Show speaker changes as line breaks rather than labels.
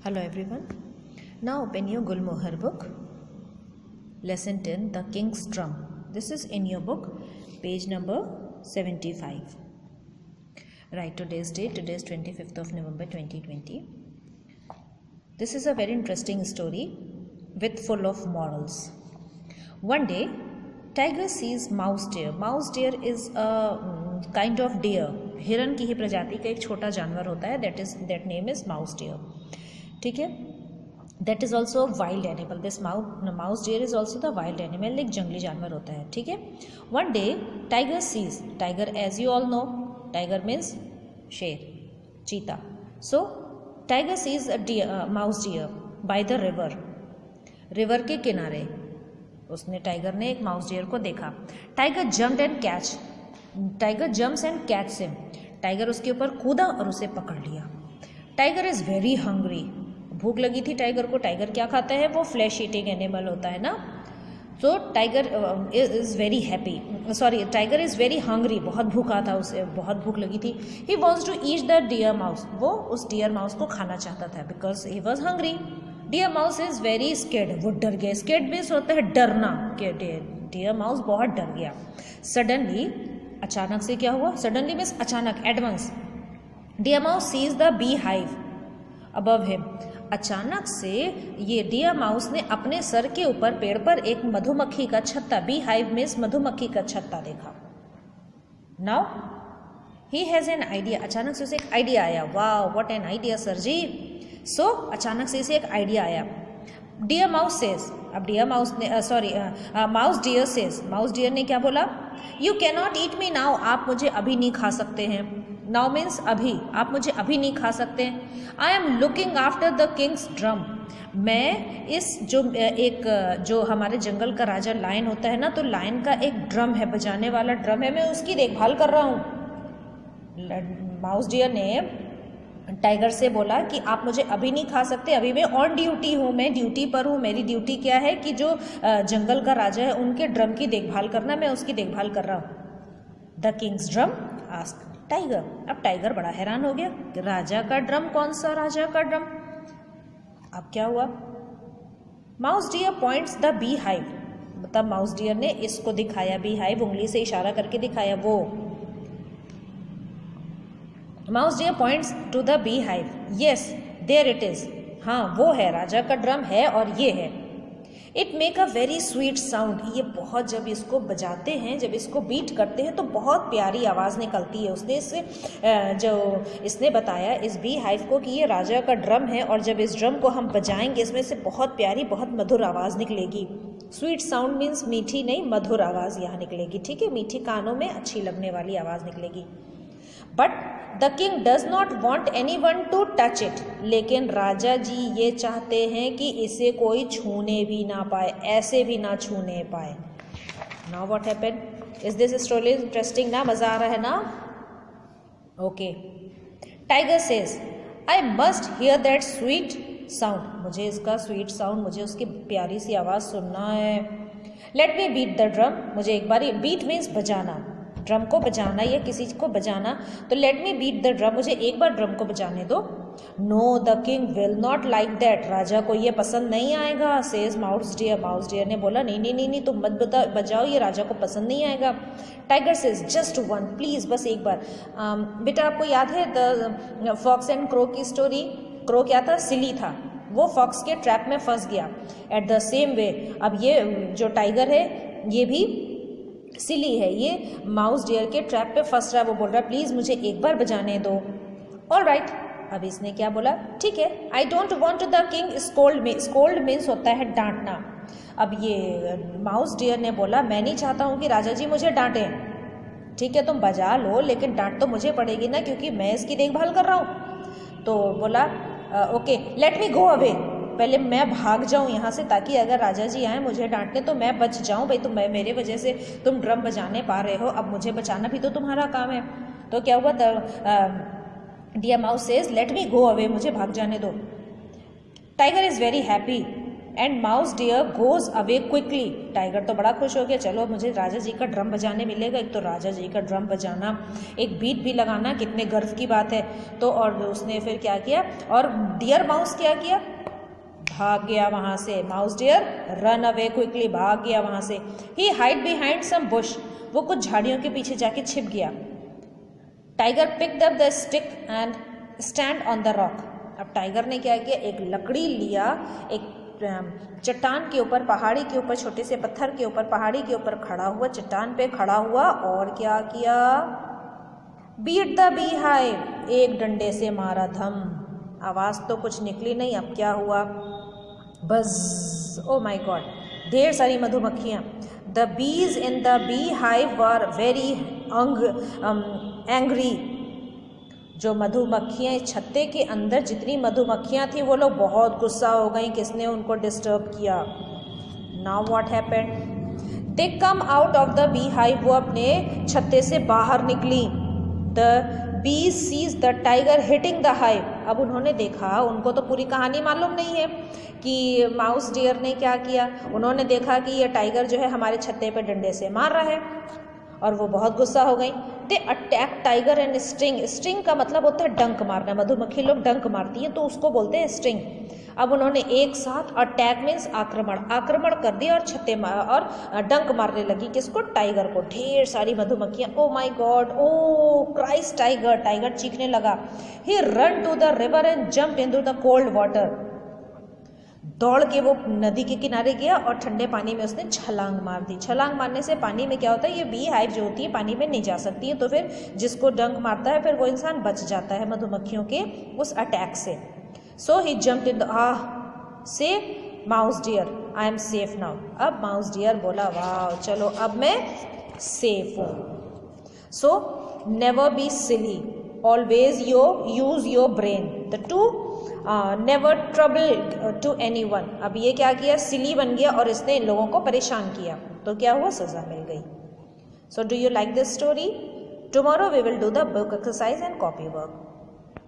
Hello everyone. Now open your Gulmohar book. Lesson 10, The King's Drum. This is in your book, page number 75. Write today's date. Today is 25th of November 2020. This is a very interesting story with full of morals. One day, tiger sees mouse deer. Mouse deer is a kind of deer. हिरन की ही प्रजाति का एक छोटा जानवर होता है. That name is mouse deer. ठीक है. That is also wild animal. This mouse deer is also the wild animal. एक जंगली जानवर होता है. ठीक है. One day tiger sees. Tiger as you all know, tiger means शेर, चीता. So tiger sees a mouse deer by the river. River के किनारे टाइगर ने एक माउस डियर को देखा. Tiger jumped and catch. Tiger jumps and catch him. Tiger उसके ऊपर कूदा और उसे पकड़ लिया. Tiger is very hungry. भूख लगी थी टाइगर को. टाइगर क्या खाता है? वो फ्लैश ईटिंग एनिमल होता है ना. So tiger is very happy. Tiger is very hungry. बहुत भूखा था, उसे बहुत भूख लगी थी. He wants to eat the deer mouse. वो उस डियर माउस को खाना चाहता था because he was hungry. Deer mouse is very scared. वो डर गया. स्केर्ड मीन्स होता है डरना. डियर माउस बहुत डर गया. सडनली, अचानक से क्या हुआ? सडनली मीन्स अचानक, at once. Deer mouse sees the bee hive above him. अचानक से ये डियर माउस ने अपने सर के ऊपर पेड़ पर एक मधुमक्खी का छत्ता, बी हाइव मीन्स मधुमक्खी का छत्ता देखा. Now he has an idea. अचानक से उसे एक आइडिया आया. वाह, what an idea sir ji. So अचानक से इसे एक आइडिया आया. Deer mouse says. अब डियर माउस ने mouse deer says. Mouse deer ने क्या बोला? You can not eat me now. आप मुझे अभी नहीं खा सकते हैं. नाउ मीन्स अभी. आप मुझे अभी नहीं खा सकते. I am looking after the Kings drum. मैं इस जो हमारे जंगल का राजा लायन होता है ना, तो लायन का एक ड्रम है, बजाने वाला ड्रम है, मैं उसकी देखभाल कर रहा हूँ. माउस डियर ने टाइगर से बोला कि आप मुझे अभी नहीं खा सकते, अभी मैं ऑन ड्यूटी हूँ, मैं ड्यूटी पर हूँ. मेरी ड्यूटी क्या है कि जो जंगल का राजा है उनके ड्रम की देखभाल करना, मैं उसकी देखभाल कर रहा हूँ. The Kings drum asked tiger. अब टाइगर बड़ा हैरान हो गया. राजा का ड्रम? कौन सा राजा का ड्रम? अब क्या हुआ? Mouse deer points the bee hive. मतलब माउस डियर ने इसको दिखाया, बी हाइव, उंगली से इशारा करके दिखाया. वो mouse deer points to the bee hive. Yes, there it is. हाँ, वो है, राजा का ड्रम है और ये है. It make a very sweet sound. ये बहुत, जब इसको बजाते हैं, जब इसको बीट करते हैं तो बहुत प्यारी आवाज़ निकलती है. इसने बताया इस बी हाइव को कि ये राजा का ड्रम है और जब इस ड्रम को हम बजाएंगे इसमें से बहुत प्यारी, बहुत मधुर आवाज़ निकलेगी. स्वीट साउंड मीन्स मीठी नहीं, मधुर आवाज़ यहाँ निकलेगी. ठीक है, मीठी कानों में अच्छी लगने वाली आवाज़ निकलेगी. But the king does not want any one two touch it. लेकिन राजा जी ये चाहते हैं कि इसे कोई छूने भी ना पाए, ऐसे भी ना छूने पाए. Now what happened? Is this story interesting ना? मजा आ रहा है ना? Okay. Tiger says I must here that sweet sound. मुझे इसका स्वीट साउंड, मुझे उसकी प्यारी सी आवाज़ सुनना है. Let me beat the drum. मुझे एक बार, बीट मीन्स बजाना, ड्रम को बजाना या किसी को बजाना. तो let me beat the drum. मुझे एक बार ड्रम को बजाने दो. No, the king will not like that. राजा को ये पसंद नहीं आएगा. Says mouse deer. Mouse deer ने बोला नहीं, तुम मत बजाओ, ये राजा को पसंद नहीं आएगा. Tiger says just one, please, बस एक बार. बेटा, आपको याद है द फॉक्स एंड क्रो की स्टोरी? क्रो क्या था? सिली था. वो फॉक्स के ट्रैप में फंस गया. एट द सेम वे अब ये जो टाइगर है ये भी सिली है, ये माउस डियर के ट्रैप पे फंस रहा है. वो बोल रहा है प्लीज़ मुझे एक बार बजाने दो. All right. अब इसने क्या बोला? ठीक है. I don't want the king scold me. Scold means होता है डांटना. अब ये माउस डियर ने बोला मैं नहीं चाहता हूँ कि राजा जी मुझे डांटें. ठीक है, तुम बजा लो, लेकिन डांट तो मुझे पड़ेगी ना, क्योंकि मैं इसकी देखभाल कर रहा हूँ. तो बोला okay, late me go away. पहले मैं भाग जाऊं यहाँ से, ताकि अगर राजा जी आए मुझे डांटने तो मैं बच जाऊं. भाई, तुम मेरे वजह से तुम ड्रम बजाने पा रहे हो, अब मुझे बचाना भी तो तुम्हारा काम है. तो क्या हुआ? Deer mouse says let me go away. मुझे भाग जाने दो. Tiger is very happy. And mouse deer goes away quickly. Tiger तो बड़ा खुश हो गया, चलो मुझे राजा जी का ड्रम बजाने मिलेगा। एक तो राजा जी का ड्रम बजाना, एक बीट भी लगाना, कितने गर्व की बात है। तो और उसने फिर क्या किया, और डियर माउस क्या किया, भाग गया वहाँ से। Mouse dear run away quickly, भाग गया वहाँ से। ही हाइड बिहाइंड सम बुश, वो कुछ झाड़ियों के पीछे जाके छिप गया। Tiger picked up the stick and stand on the rock. अब टाइगर ने क्या किया, एक लकड़ी लिया, एक चट्टान के ऊपर, पहाड़ी के ऊपर, छोटे से पत्थर के ऊपर, पहाड़ी के ऊपर खड़ा हुआ, चट्टान पे खड़ा हुआ, और क्या किया, बीट द बी हाइव, एक डंडे से मारा धम। आवाज़ तो कुछ निकली नहीं, अब क्या हुआ, बस, ओ माय गॉड, ढेर सारी मधुमक्खियाँ। The bees in the bee hive were very angry. जो मधुमक्खियाँ छत्ते के अंदर जितनी मधुमक्खियाँ थी वो लोग बहुत गुस्सा हो गई, किसने उनको डिस्टर्ब किया। Now what happened, they come out of the bee hive, वो अपने छत्ते से बाहर निकली। The bees sees the tiger hitting the hive. अब उन्होंने देखा, उनको तो पूरी कहानी मालूम नहीं है कि माउस डियर ने क्या किया। उन्होंने देखा कि ये टाइगर जो है हमारे छत्ते पे डंडे से मार रहा है, और वो बहुत गुस्सा हो गई। They attack tiger and sting. Sting का मतलब होता है डंक मारना, मधुमक्खी लोग डंक मारती हैं तो उसको बोलते हैं स्टिंग। अब उन्होंने एक साथ, अटैक मीन्स आक्रमण कर दिया, और छत्ते और डंक मारने लगी, किसको, टाइगर को। ढेर सारी मधुमक्खियाँ, oh my God, oh Christ tiger, tiger चीखने लगा। He run to the river and jump into the cold water. दौड़ के वो नदी के किनारे गया और ठंडे पानी में उसने छलांग मार दी। छलांग मारने से पानी में क्या होता है, ये बी हाइव जो होती है पानी में नहीं जा सकती है, तो फिर जिसको डंक मारता है फिर वो इंसान बच जाता है मधुमक्खियों के उस अटैक से। So he jumped in the say mouse deer, I am safe now. अब माउस डियर बोला, वाह चलो अब मैं सेफ हूँ। So never be silly, always use your brain, the to never trouble to anyone. अब ये क्या किया, सिली बन गया और इसने इन लोगों को परेशान किया, तो क्या हुआ, सजा मिल गई। So do you like this story? Tomorrow we will do the book exercise and copy work.